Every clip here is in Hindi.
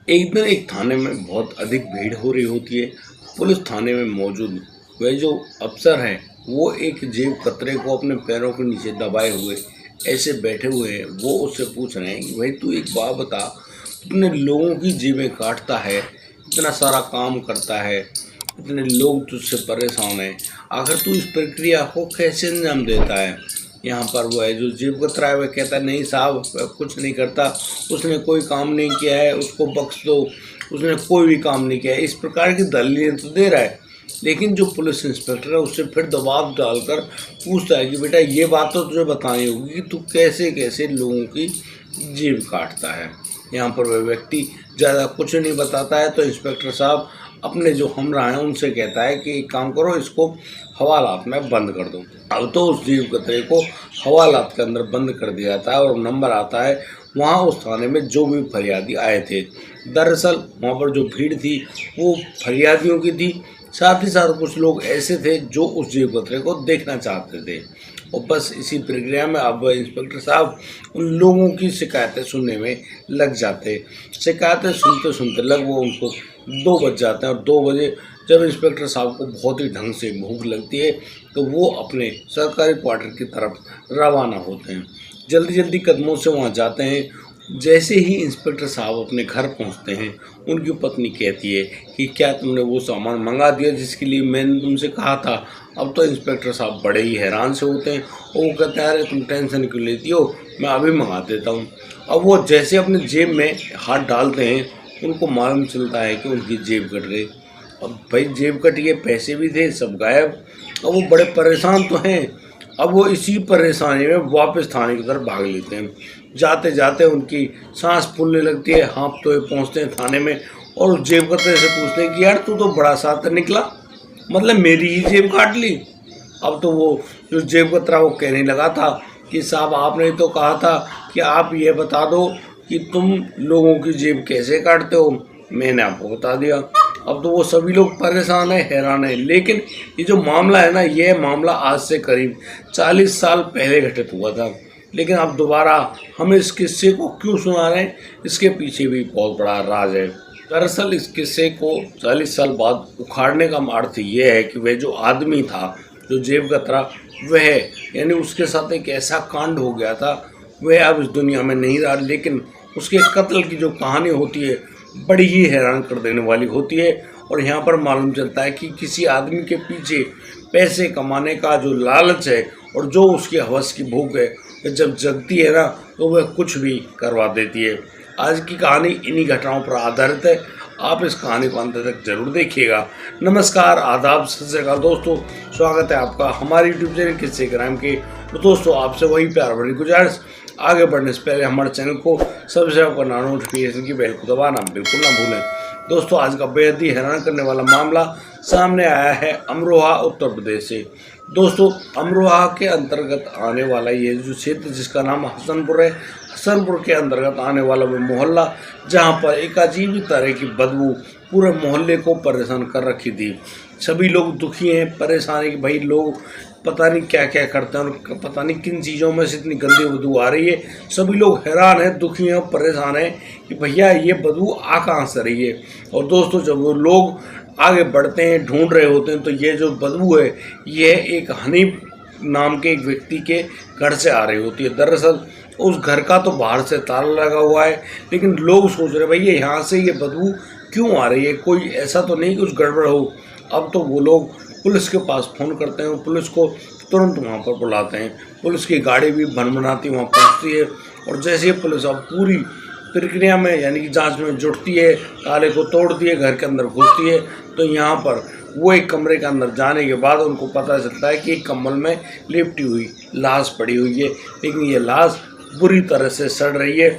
एक दिन एक थाने में बहुत अधिक भीड़ हो रही होती है। पुलिस थाने में मौजूद वह जो अफसर हैं वो एक जेब कतरे को अपने पैरों के नीचे दबाए हुए ऐसे बैठे हुए हैं। वो उससे पूछ रहे हैं कि भाई तू एक बात बता, इतने लोगों की जेबें काटता है, इतना सारा काम करता है, इतने लोग तुझसे परेशान हैं, आखिर तू इस प्रक्रिया को कैसे अंजाम देता है। यहाँ पर वो है जो जेब कतरा है, वह कहता है नहीं साहब, वह कुछ नहीं करता, उसने कोई काम नहीं किया है, उसको बख्श दो, उसने कोई भी काम नहीं किया है। इस प्रकार की दलीलें तो दे रहा है, लेकिन जो पुलिस इंस्पेक्टर है उससे फिर दबाव डालकर पूछता है कि बेटा ये बात तो तुझे बतानी होगी कि तू कैसे कैसे लोगों की जेब काटता है। यहाँ पर वह व्यक्ति ज़्यादा कुछ नहीं बताता है, तो इंस्पेक्टर साहब अपने जो हमरा हैं उनसे कहता है कि एक काम करो, इसको हवालात में बंद कर दो। अब तो उस जेब कतरे को हवालात के अंदर बंद कर दिया जाता है और नंबर आता है वहाँ उस थाने में जो भी फरियादी आए थे। दरअसल वहाँ पर जो भीड़ थी वो फरियादियों की थी, साथ ही साथ कुछ लोग ऐसे थे जो उस जेब कतरे को देखना चाहते थे। और बस इसी प्रक्रिया में अब इंस्पेक्टर साहब उन लोगों की शिकायतें सुनने में लग जाते। शिकायतें सुनते सुनते लगभग उनको 2 बज जाते हैं, और 2 बजे जब इंस्पेक्टर साहब को बहुत ही ढंग से भूख लगती है तो वो अपने सरकारी क्वार्टर की तरफ रवाना होते हैं। जल्दी जल्दी कदमों से वहाँ जाते हैं। जैसे ही इंस्पेक्टर साहब अपने घर पहुँचते हैं, उनकी पत्नी कहती है कि क्या तुमने वो सामान मंगा दिया जिसके लिए मैंने तुमसे कहा था। अब तो इंस्पेक्टर साहब बड़े ही हैरान से होते हैं और वो कहते हैं अरे तुम टेंशन क्यों लेती हो, मैं अभी मंगा देता हूँ। अब वो जैसे अपने जेब में हाथ डालते हैं, उनको मालूम चलता है कि उनकी जेब कट गई। अब भाई जेब कट गई, पैसे भी थे, सब गायब। अब वो बड़े परेशान तो हैं। अब वो इसी परेशानी में वापस थाने की तरफ भाग लेते हैं। जाते जाते उनकी सांस फूलने लगती है, हाँफते हुए पहुँचते हैं थाने में और उस जेब कतरे से पूछते हैं कि यार तू तो बड़ा शातिर निकला, मतलब मेरी ही जेब काट ली। अब तो वो जो जेब कतरा वो कहने लगा था कि साहब आपने तो कहा था कि आप ये बता दो कि तुम लोगों की जेब कैसे काटते हो, मैंने आपको बता दिया। अब तो वो सभी लोग परेशान है, हैरान है। लेकिन ये जो मामला है ना, ये मामला आज से करीब 40 साल पहले घटित हुआ था, लेकिन अब दोबारा हम इस किस्से को क्यों सुना रहे हैं, इसके पीछे भी बहुत बड़ा राज है। दरअसल इस किस्से को 40 साल बाद उखाड़ने का अर्थ ये है कि वह जो आदमी था, जो जेब कतरा, वह यानी उसके साथ एक ऐसा कांड हो गया था, वह अब इस दुनिया में नहीं रहा। लेकिन उसके कत्ल की जो कहानी होती है बड़ी ही हैरान कर देने वाली होती है। और यहाँ पर मालूम चलता है कि किसी आदमी के पीछे पैसे कमाने का जो लालच है और जो उसकी हवस की भूख है, जब जगती है ना तो वह कुछ भी करवा देती है। आज की कहानी इन्हीं घटनाओं पर आधारित है। आप इस कहानी को अंत तक जरूर देखिएगा। नमस्कार, आदाब, सत श्री अकाल दोस्तों, स्वागत है आपका हमारे यूट्यूब चैनल किस्से क्राइम के। तो दोस्तों आपसे वही प्यार भरी गुजारिश, आगे बढ़ने से पहले हमारे चैनल को सब्सक्राइब करना, नोटिफिकेशन की बेल को दबाना बिल्कुल ना भूलें। दोस्तों आज का बेहद ही हैरान करने वाला मामला सामने आया है अमरोहा उत्तर प्रदेश से। दोस्तों अमरोहा के अंतर्गत आने वाला ये जो क्षेत्र जिसका नाम हसनपुर है, हसनपुर के अंतर्गत आने वाला वो मोहल्ला जहाँ पर एक अजीब ही तरह की बदबू पूरे मोहल्ले को परेशान कर रखी थी। सभी लोग दुखी हैं, परेशान कि भाई लोग पता नहीं क्या क्या करते हैं और पता नहीं किन चीज़ों में से इतनी गंदी बदबू आ रही है। सभी लोग हैरान हैं, दुखी हैं, परेशान हैं कि भैया ये बदबू आ कहाँ से रही है। और दोस्तों जब वो लोग आगे बढ़ते हैं, ढूंढ रहे होते हैं, तो ये जो बदबू है ये एक हनीफ नाम के एक व्यक्ति के घर से आ रही होती है। दरअसल उस घर का तो बाहर से ताला लगा हुआ है, लेकिन लोग सोच रहे भैया यहाँ से ये बदबू क्यों आ रही है, कोई ऐसा तो नहीं कि कुछ गड़बड़ हो। अब तो वो लोग पुलिस के पास फ़ोन करते हैं, पुलिस को तुरंत वहाँ पर बुलाते हैं। पुलिस की गाड़ी भी भनभनाती वहाँ पहुँचती है और जैसे ही पुलिस अब पूरी प्रक्रिया में यानी कि जांच में जुटती है, ताले को तोड़ती है, घर के अंदर घुसती है, तो यहाँ पर वो एक कमरे के अंदर जाने के बाद उनको पता चलता है कि एक कंबल में लिपटी हुई लाश पड़ी हुई है। लेकिन ये लाश बुरी तरह से सड़ रही है,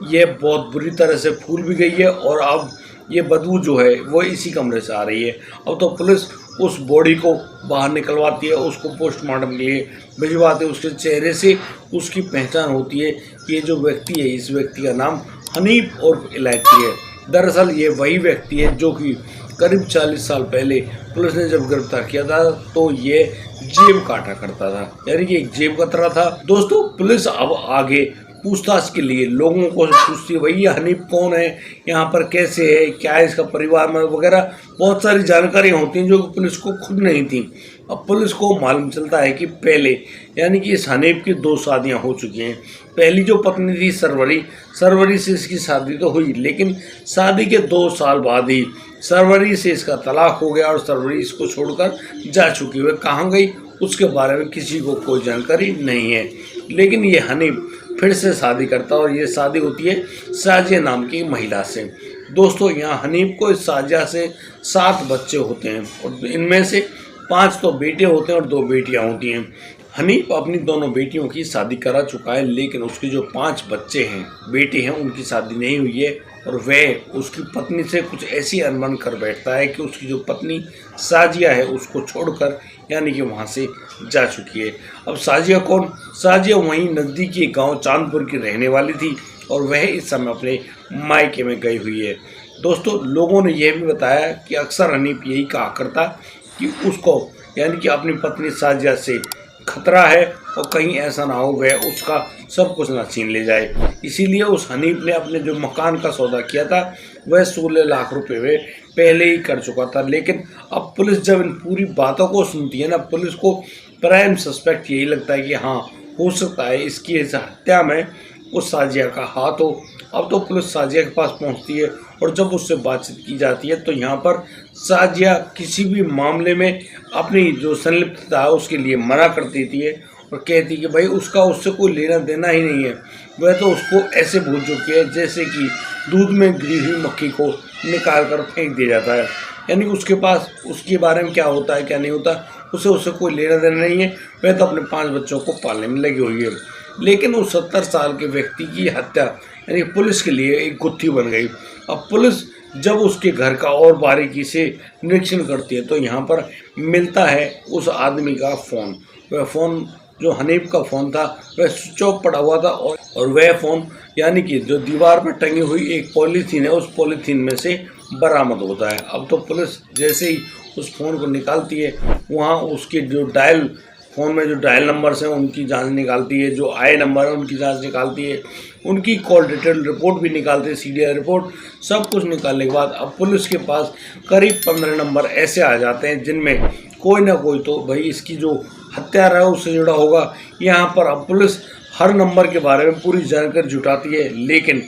ये बहुत बुरी तरह से फूल भी गई है और अब ये बदबू जो है वो इसी कमरे से आ रही है। अब तो पुलिस उस बॉडी को बाहर निकलवाती है, उसको पोस्टमार्टम के लिए भिजवाते हैं। उसके चेहरे से उसकी पहचान होती है कि ये जो व्यक्ति है, इस व्यक्ति का नाम हनीफ और इलायची है। दरअसल ये वही व्यक्ति है जो कि करीब 40 साल पहले पुलिस ने जब गिरफ्तार किया था तो ये जेब काटा करता था, यानी कि एक जेब कतरा था। दोस्तों पुलिस अब आगे पूछताछ के लिए लोगों को पूछती है, भाई ये हनीफ कौन है, यहाँ पर कैसे है, क्या है इसका परिवार में वगैरह, बहुत सारी जानकारियाँ होती हैं जो कि पुलिस को खुद नहीं थी। अब पुलिस को मालूम चलता है कि पहले यानी कि इस हनीफ की 2 शादियाँ हो चुकी हैं। पहली जो पत्नी थी सरवरी से इसकी शादी तो हुई, लेकिन शादी के 2 साल बाद ही सरवरी से इसका तलाक हो गया और सरवरी इसको छोड़कर जा चुकी है। कहाँ गई उसके बारे में किसी को कोई जानकारी नहीं है। लेकिन ये हनीफ फिर से शादी करता है और ये शादी होती है साजिया नाम की महिला से। दोस्तों, यहाँ हनीफ को इस साजिया से 7 बच्चे होते हैं और इनमें से 5 तो बेटे होते हैं और 2 बेटियाँ होती हैं। हनीफ अपनी दोनों बेटियों की शादी करा चुका है, लेकिन उसके जो 5 बच्चे हैं, बेटे हैं, उनकी शादी नहीं हुई है और वह उसकी पत्नी से कुछ ऐसी अनबन कर बैठता है कि उसकी जो पत्नी साजिया है उसको छोड़कर यानी कि वहाँ से जा चुकी है। अब साजिया कौन? साजिया वहीं नज़दीकी गांव चांदपुर की रहने वाली थी और वह इस समय अपने मायके में गई हुई है। दोस्तों, लोगों ने यह भी बताया कि अक्सर हनीफ यही कहा करता कि उसको यानी कि अपनी पत्नी साजिया से खतरा है और कहीं ऐसा ना हो वह उसका सब कुछ ना छीन ले जाए। इसीलिए उस हनीफ ने अपने जो मकान का सौदा किया था वह 16 लाख रुपए में पहले ही कर चुका था। लेकिन अब पुलिस जब इन पूरी बातों को सुनती है ना, पुलिस को प्राइम सस्पेक्ट यही लगता है कि हाँ, हो सकता है इसकी इस हत्या में उस साजिया का हाथ हो। अब तो पुलिस साजिया के पास पहुंचती है और जब उससे बातचीत की जाती है तो यहाँ पर साजिया किसी भी मामले में अपनी जो संलिप्तता है उसके लिए मना कर देती है और कहती है कि भाई उसका उससे कोई लेना देना ही नहीं है। वह तो उसको ऐसे भूल चुकी है जैसे कि दूध में गिरी हुई मक्खी को निकाल कर फेंक दिया जाता है। यानी उसके पास उसके बारे में क्या होता है क्या नहीं होता उससे कोई लेना देना नहीं है। वह तो अपने 5 बच्चों को पालने में लगी हुई है। लेकिन उस 70 साल के व्यक्ति की हत्या यानी पुलिस के लिए एक गुत्थी बन गई। अब पुलिस जब उसके घर का और बारीकी से निरीक्षण करती है तो यहाँ पर मिलता है उस आदमी का फ़ोन। वह फ़ोन जो हनीफ का फ़ोन था वह स्विच ऑफ पड़ा हुआ था और वह फ़ोन यानी कि जो दीवार पर टंगी हुई एक पॉलीथीन है उस पॉलीथीन में से बरामद होता है। अब तो पुलिस जैसे ही उस फ़ोन को निकालती है वहाँ उसके जो फ़ोन में जो डायल नंबर्स हैं उनकी जांच निकालती है, जो आए नंबर है उनकी जांच निकालती है, उनकी कॉल डिटेल रिपोर्ट भी निकालती है, सीडीआर रिपोर्ट, सब कुछ निकालने के बाद अब पुलिस के पास करीब 15 नंबर ऐसे आ जाते हैं जिनमें कोई ना कोई तो भाई इसकी जो हत्यारा है उससे जुड़ा होगा। यहाँ पर अब पुलिस हर नंबर के बारे में पूरी जानकारी जुटाती है, लेकिन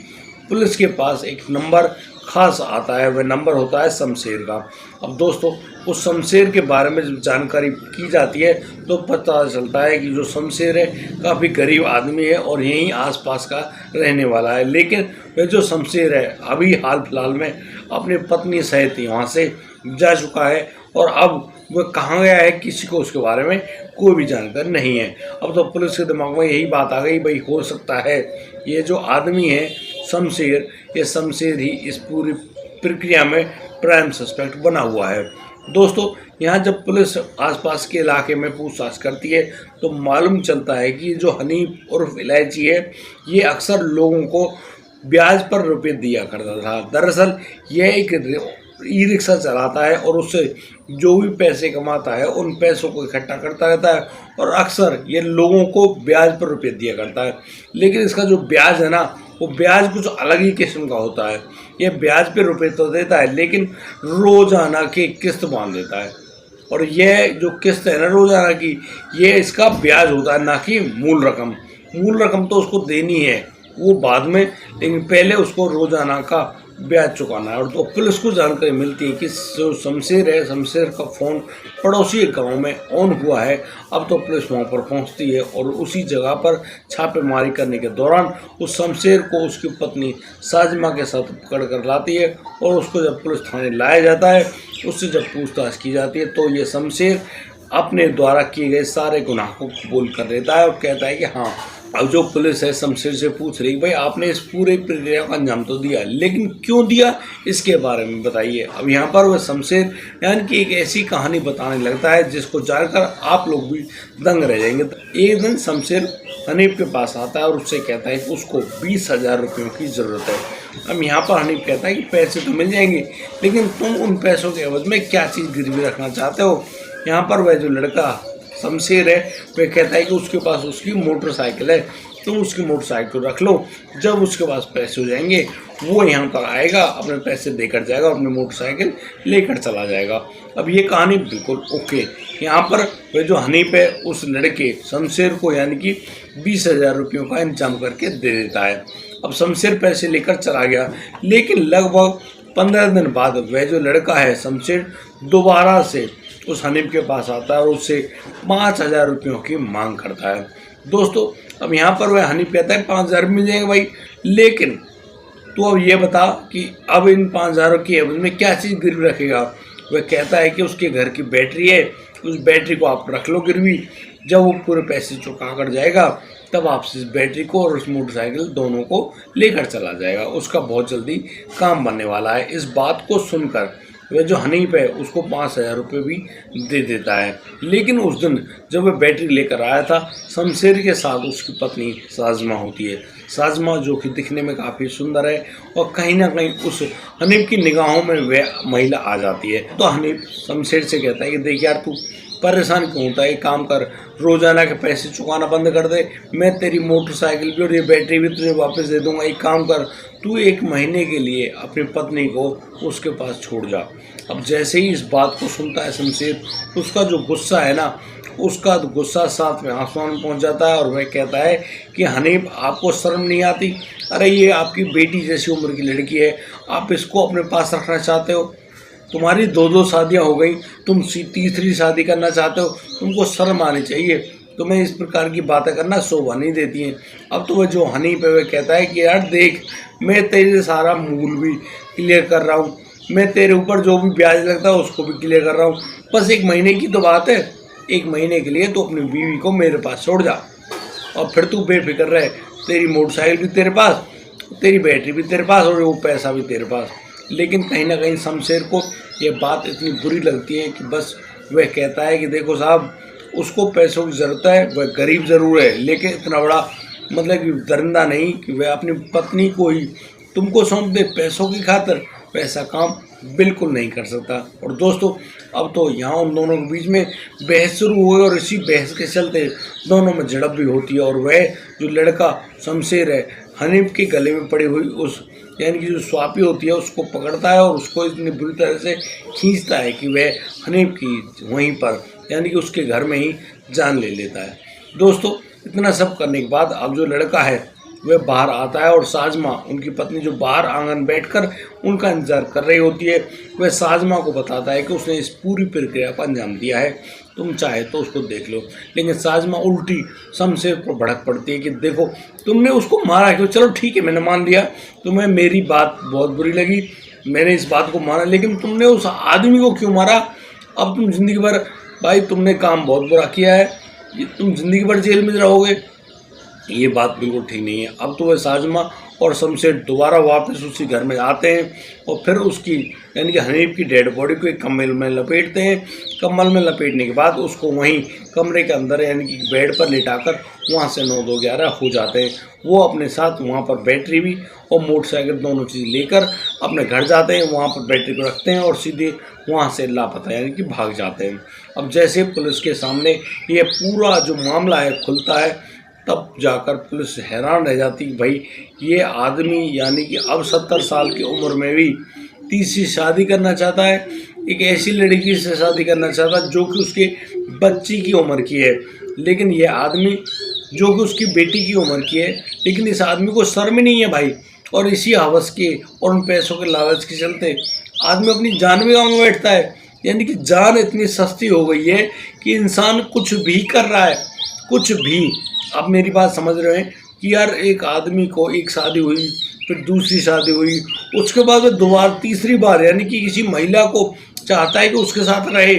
पुलिस के पास एक नंबर खास आता है, वह नंबर होता है शमशेर का। अब दोस्तों, उस शमशेर के बारे में जब जानकारी की जाती है तो पता चलता है कि जो शमशेर है काफ़ी गरीब आदमी है और यहीं आसपास का रहने वाला है। लेकिन वह जो शमशेर है अभी हाल फिलहाल में अपनी पत्नी सहित वहाँ से जा चुका है और अब वह कहाँ गया है किसी को उसके बारे में कोई भी जानकारी नहीं है। अब तो पुलिस के दिमाग में यही बात आ गई, भाई हो सकता है ये जो आदमी है शमशेर, ये शमशेर ही इस पूरी प्रक्रिया में प्राइम सस्पेक्ट बना हुआ है। दोस्तों, यहाँ जब पुलिस आसपास के इलाके में पूछताछ करती है तो मालूम चलता है कि जो हनीफ उर्फ इलायची है ये अक्सर लोगों को ब्याज पर रुपये दिया करता था। दरअसल यह एक ई रिक्शा चलाता है और उससे जो भी पैसे कमाता है उन पैसों को इकट्ठा करता रहता है और अक्सर ये लोगों को ब्याज पर रुपये दिया करता है। लेकिन इसका जो ब्याज है ना, वो ब्याज कुछ अलग ही किस्म का होता है। ये ब्याज पे रुपये तो देता है लेकिन रोजाना की किस्त बांध देता है और यह जो किस्त है ना रोजाना की, ये इसका ब्याज होता है, ना कि मूल रकम। मूल रकम तो उसको देनी है वो बाद में, लेकिन पहले उसको रोजाना का ब्याज चुकाना है। और तो पुलिस को जानकारी मिलती है कि जो शमशेर है, शमशेर का फ़ोन पड़ोसी गांव में ऑन हुआ है। अब तो पुलिस वहां पर पहुंचती है और उसी जगह पर छापेमारी करने के दौरान उस शमशेर को उसकी पत्नी साजिमा के साथ पकड़ कर लाती है और उसको जब पुलिस थाने लाया जाता है, उससे जब पूछताछ की जाती है तो ये शमशेर अपने द्वारा किए गए सारे गुनाह को कबूल कर लेता है और कहता है कि हाँ। अब जो पुलिस है शमशेर से पूछ रही भाई आपने इस पूरे प्रक्रिया का अंजाम तो दिया, लेकिन क्यों दिया इसके बारे में बताइए। अब यहाँ पर वह शमशेर यानी कि एक ऐसी कहानी बताने लगता है जिसको जानकर आप लोग भी दंग रह जाएंगे। एक दिन शमशेर हनीफ के पास आता है और उससे कहता है कि उसको 20,000 रुपयों की ज़रूरत है। अब यहाँ पर हनीफ कहता है कि पैसे तो मिल जाएंगे, लेकिन तुम उन पैसों के एवज में क्या चीज़ गिरवी रखना चाहते हो। यहाँ पर वह जो लड़का शमशेर है वह कहता है कि उसके पास उसकी मोटरसाइकिल है तुम उसकी मोटरसाइकिल रख लो, जब उसके पास पैसे हो जाएंगे वो यहाँ पर आएगा, अपने पैसे देकर जाएगा, अपनी मोटरसाइकिल लेकर चला जाएगा। अब ये कहानी बिल्कुल ओके। यहाँ पर वह जो हनीफ है उस लड़के शमशेर को यानी कि 20,000 रुपयों का इंतजाम करके दे देता है। अब शमशेर पैसे लेकर चला गया, लेकिन लगभग 15 दिन बाद वह जो लड़का है शमशेर दोबारा से उस हनीफ के पास आता है और उससे 5,000 रुपयों की मांग करता है। दोस्तों अब यहाँ पर वह हनीफ कहता है 5,000 मिल जाएंगे भाई, लेकिन तू अब ये बता कि अब इन 5,000 की एवज में क्या चीज़ गिरवी रखेगा। वह कहता है कि उसके घर की बैटरी है, उस बैटरी को आप रख लो गिरवी, जब वो पूरे पैसे चुका कर जाएगा तब आप इस बैटरी को और उस मोटरसाइकिल दोनों को लेकर चला जाएगा, उसका बहुत जल्दी काम बनने वाला है। इस बात को सुनकर वह जो हनीफ है उसको 5,000 रुपये भी दे देता है। लेकिन उस दिन जब वह बैटरी लेकर आया था, शमशेर के साथ उसकी पत्नी साजमा होती है। साजमा जो कि दिखने में काफ़ी सुंदर है और कहीं ना कहीं उस हनीफ की निगाहों में वह महिला आ जाती है। तो हनीफ शमशेर से कहता है कि देख यार तू परेशान क्यों होता है, एक काम कर, रोजाना के पैसे चुकाना बंद कर दे, मैं तेरी मोटरसाइकिल भी और ये बैटरी भी तुझे वापस दे दूंगा। एक काम कर, तू 1 महीने के लिए अपनी पत्नी को उसके पास छोड़ जा। अब जैसे ही इस बात को सुनता है शमशेर, उसका जो गुस्सा है ना, उसका गुस्सा साथ में आसमान में पहुंच जाता है और वह कहता है कि हनीफ आपको शर्म नहीं आती? अरे ये आपकी बेटी जैसी उम्र की लड़की है, आप इसको अपने पास रखना चाहते हो? तुम्हारी 2 शादियां हो गई, तुम तीसरी शादी करना चाहते हो? तुमको शर्म आनी चाहिए, तुम्हें इस प्रकार की बातें करना शोभा नहीं देती हैं। अब तो वह जो हनीफ है वह कहता है कि यार देख, मैं तेरे सारा मूल भी क्लियर कर रहा हूँ, मैं तेरे ऊपर जो भी ब्याज लगता है उसको भी क्लियर कर रहा हूँ, बस 1 महीने की तो बात है, 1 महीने के लिए तो अपनी बीवी को मेरे पास छोड़ जा और फिर तू बेफिक्र रहे, तेरी मोटरसाइकिल भी तेरे पास, तेरी बैटरी भी तेरे पास और वो पैसा भी तेरे पास। लेकिन कहीं ना कहीं शमशेर को ये बात इतनी बुरी लगती है कि बस वह कहता है कि देखो साहब, उसको पैसों की ज़रूरत है, वह गरीब ज़रूर है लेकिन इतना बड़ा मतलब कि दरिंदा नहीं कि वह अपनी पत्नी को ही तुमको सौंप दे पैसों की खातिर। वैसा काम बिल्कुल नहीं कर सकता। और दोस्तों अब तो यहाँ उन दोनों के बीच में बहस शुरू हुई और इसी बहस के चलते दोनों में झड़प भी होती है और वह जो लड़का शमशेर है हनीफ के गले में पड़ी हुई उस यानी कि जो स्वापी होती है उसको पकड़ता है और उसको इतनी बुरी तरह से खींचता है कि वह हनीफ की वहीं पर यानी कि उसके घर में ही जान ले लेता है। दोस्तों इतना सब करने के बाद अब जो लड़का है वह बाहर आता है और साजमा उनकी पत्नी जो बाहर आंगन बैठकर उनका इंतजार कर रही होती है, वह साजमा को बताता है कि उसने इस पूरी प्रक्रिया को अंजाम दिया है, तुम चाहे तो उसको देख लो। लेकिन साजमा उल्टी शमशेर पर भड़क पड़ती है कि देखो तुमने उसको मारा क्यों? चलो ठीक है मैंने मान लिया, तुम्हें मेरी बात बहुत बुरी लगी, मैंने इस बात को माना, लेकिन तुमने उस आदमी को क्यों मारा? अब तुम जिंदगी भर भाई तुमने काम बहुत बुरा किया है, तुम जिंदगी भर जेल में रहोगे, ये बात बिल्कुल ठीक नहीं है। अब तो वह साजमा और शमशेर दोबारा वापस उसी घर में आते हैं और फिर उसकी यानी कि हनीफ की डेड बॉडी को एक कम्बल में लपेटते हैं। कम्बल में लपेटने के बाद उसको वहीं कमरे के अंदर यानी कि बेड पर लिटाकर वहाँ से 9-2-11 हो जाते हैं। वो अपने साथ वहाँ पर बैटरी भी और मोटरसाइकिल दोनों चीज़ लेकर अपने घर जाते हैं, वहाँ पर बैटरी को रखते हैं और सीधे वहाँ से लापता यानी कि भाग जाते हैं। अब जैसे पुलिस के सामने ये पूरा जो मामला है खुलता है, तब जाकर पुलिस हैरान रह जाती कि भाई ये आदमी यानी कि अब 70 साल की उम्र में भी तीसरी शादी करना चाहता है, एक ऐसी लड़की से शादी करना चाहता है जो कि उसके बच्ची की उम्र की है। लेकिन ये आदमी जो कि उसकी बेटी की उम्र की है, लेकिन इस आदमी को शर्म ही नहीं है भाई। और इसी हवस के और उन पैसों के लालच के चलते आदमी अपनी जान भी गंवा बैठता है। यानी कि जान इतनी सस्ती हो गई है कि इंसान कुछ भी कर रहा है, कुछ भी। आप मेरी बात समझ रहे हैं कि यार एक आदमी को एक शादी हुई, फिर दूसरी शादी हुई, उसके बाद वो दोबारा तीसरी बार यानी कि किसी महिला को चाहता है कि उसके साथ रहे,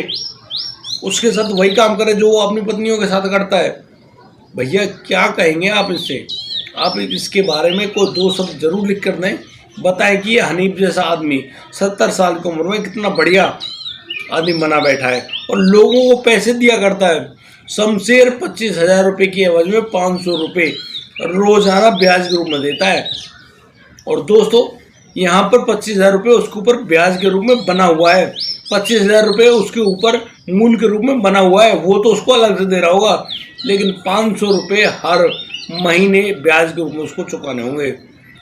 उसके साथ वही काम करे जो वो अपनी पत्नियों के साथ करता है। भैया क्या कहेंगे आप इससे? आप इसके बारे में कोई 2 शब्द जरूर लिख कर दें, बताएं कि ये हनीफ जैसा आदमी 70 साल की उम्र में कितना बढ़िया आदमी बना बैठा है और लोगों को पैसे दिया करता है। शमशेर 25,000 रुपये की एवज में 500 रुपये रोजाना ब्याज के रूप में देता है। और दोस्तों यहाँ पर 25,000 रुपये उसके ऊपर ब्याज के रूप में बना हुआ है। 25,000 रुपये उसके ऊपर मूल के रूप में बना हुआ है, वो तो उसको अलग से दे रहा होगा, लेकिन 500 रुपये हर महीने ब्याज के रूप में उसको चुकाने होंगे।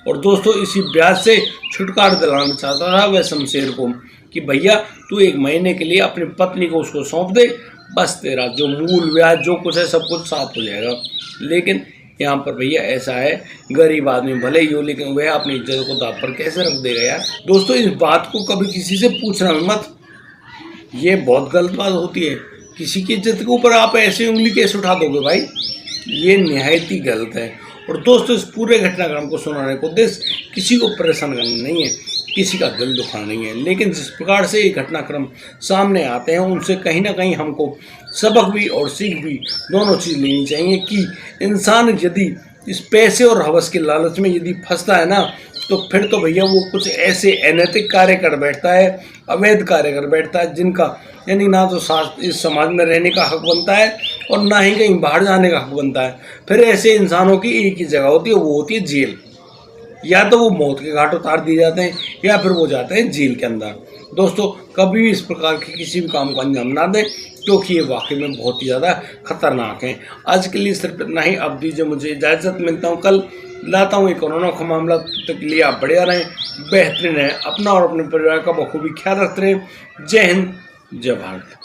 और दोस्तों इसी ब्याज से छुटकारा दिलाना चाहता था वह शमशेर को कि भैया तू 1 महीने के लिए अपनी पत्नी को उसको सौंप दे, बस तेरा जो मूल ब्याज जो कुछ है सब कुछ साफ हो जाएगा। लेकिन यहाँ पर भैया ऐसा है, गरीब आदमी भले ही हो लेकिन वह अपनी इज्जत को दांव पर कैसे रख देगा यार। दोस्तों इस बात को कभी किसी से पूछना मत, ये बहुत गलत बात होती है। किसी की इज्जत के ऊपर आप ऐसे उंगली कैसे उठा दोगे भाई, ये निहायत ही गलत है। और दोस्तों इस पूरे घटनाक्रम को सुनाने को उद्देश्य किसी को परेशान करना नहीं है, किसी का दिल दुखाना नहीं है, लेकिन जिस प्रकार से ये घटनाक्रम सामने आते हैं उनसे कहीं ना कहीं हमको सबक भी और सीख भी दोनों चीज़ लेनी चाहिए कि इंसान यदि इस पैसे और हवस के लालच में यदि फंसता है ना, तो फिर तो भैया वो कुछ ऐसे अनैतिक कार्य कर बैठता है, अवैध कार्य कर बैठता है, जिनका यानी ना तो इस समाज में रहने का हक बनता है और ना ही कहीं बाहर जाने का हक बनता है। फिर ऐसे इंसानों की एक ही जगह होती है, वो होती है जेल। या तो वो मौत के घाट उतार दिए जाते हैं या फिर वो जाते हैं जेल के अंदर। दोस्तों कभी भी इस प्रकार के किसी भी काम को अंजाम ना दें, क्योंकि ये वाकई में बहुत ही ज़्यादा खतरनाक है। आज के लिए सिर्फ इतना ही, अब दीजिए मुझे इजाज़त, मिलता हूँ कल, लाता हूँ एक कोरोना का मामला। तब तक के लिए आप बढ़िया रहें, बेहतरीन रहें, अपना और अपने परिवार का बखूबी ख्याल रखते रहें। जय हिंद, जय भारत।